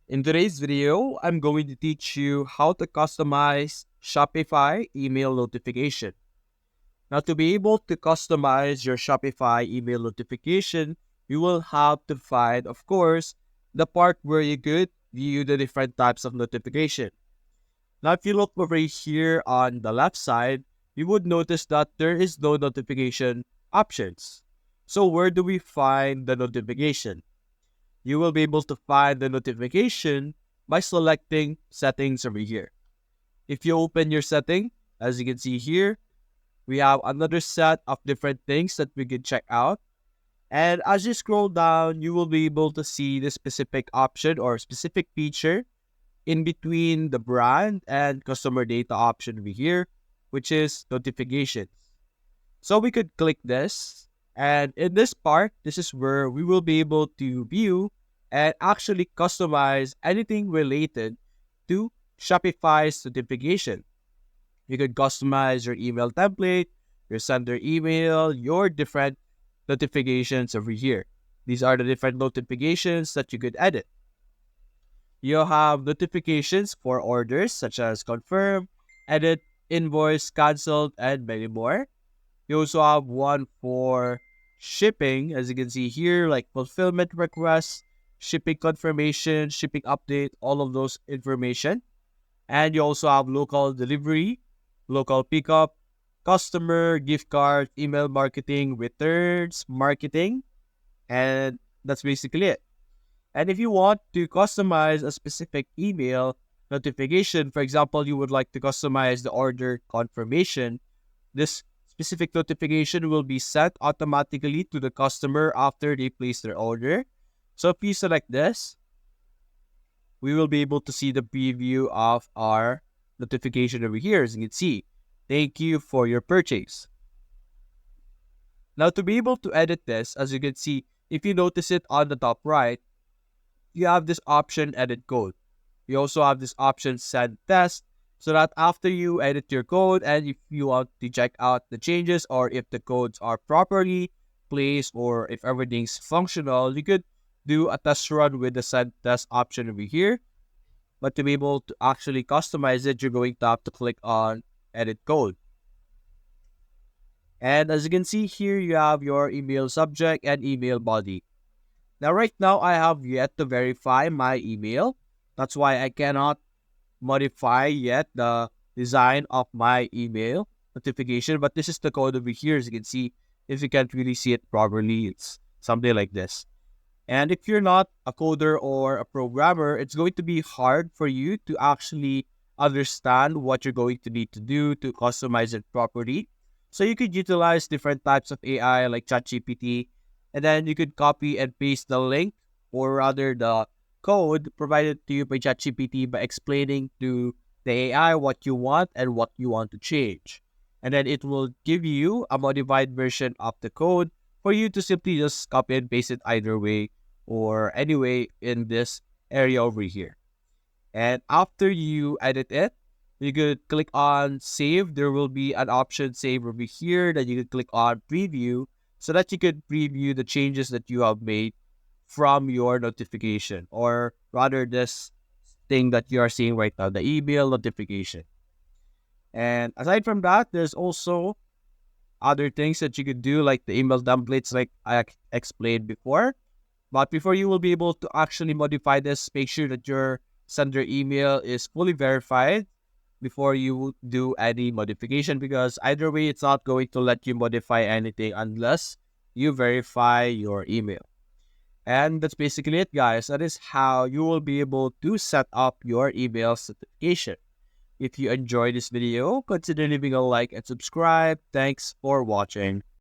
In today's video, I'm going to teach you how to customize Shopify email notification. Now, to be able to customize your Shopify email notification, you will have to find, of course, the part where you could view the different types of notification. Now, if you look over here on the left side, you would notice that there is no notification options. So where do we find the notification? You will be able to find the notification by selecting settings over here. If you open your setting, as you can see here, we have another set of different things that we can check out. And as you scroll down, you will be able to see the specific option or specific feature in between the brand and customer data option over here, which is notifications. So we could click this, and in this part, this is where we will be able to view and actually customize anything related to Shopify's notification. You could customize your email template, your sender email, your different notifications over here. These are the different notifications that you could edit. You have notifications for orders such as confirm, edit, invoice, cancelled, and many more. You also have one for shipping, as you can see here, like fulfillment requests, shipping confirmation, shipping update, all of those information. And you also have local delivery, local pickup, customer, gift card, email marketing, returns, marketing, and that's basically it. And if you want to customize a specific email notification, for example, you would like to customize the order confirmation, this specific notification will be sent automatically to the customer after they place their order. So if you select this, we will be able to see the preview of our notification over here. As you can see, thank you for your purchase. Now, to be able to edit this, as you can see, if you notice it on the top right, you have this option edit code. You also have this option send test, so that after you edit your code and if you want to check out the changes or if the codes are properly placed or if everything's functional, you could do a test run with the send test option over here. But to be able to actually customize it, you're going to have to click on edit code. And as you can see here, you have your email subject and email body. Now, right now, I have yet to verify my email. That's why I cannot modify yet the design of my email notification. But this is the code over here. As you can see, if you can't really see it properly, it's something like this. And if you're not a coder or a programmer, it's going to be hard for you to actually understand what you're going to need to do to customize it properly. So you could utilize different types of AI like ChatGPT, and then you could copy and paste the link, or rather the code provided to you by ChatGPT by explaining to the AI what you want and what you want to change. And then it will give you a modified version of the code for you to simply just copy and paste it either way or any way in this area over here. And after you edit it, you could click on save. There will be an option save over here that you could click on preview so that you could preview the changes that you have made from your notification, or rather this thing that you are seeing right now, the email notification. And aside from that, there's also other things that you could do like the email templates like I explained before. But before you will be able to actually modify this, make sure that your sender email is fully verified before you do any modification, because either way, it's not going to let you modify anything unless you verify your email. And that's basically it, guys. That is how you will be able to set up your email certification. If you enjoyed this video, consider leaving a like and subscribe. Thanks for watching.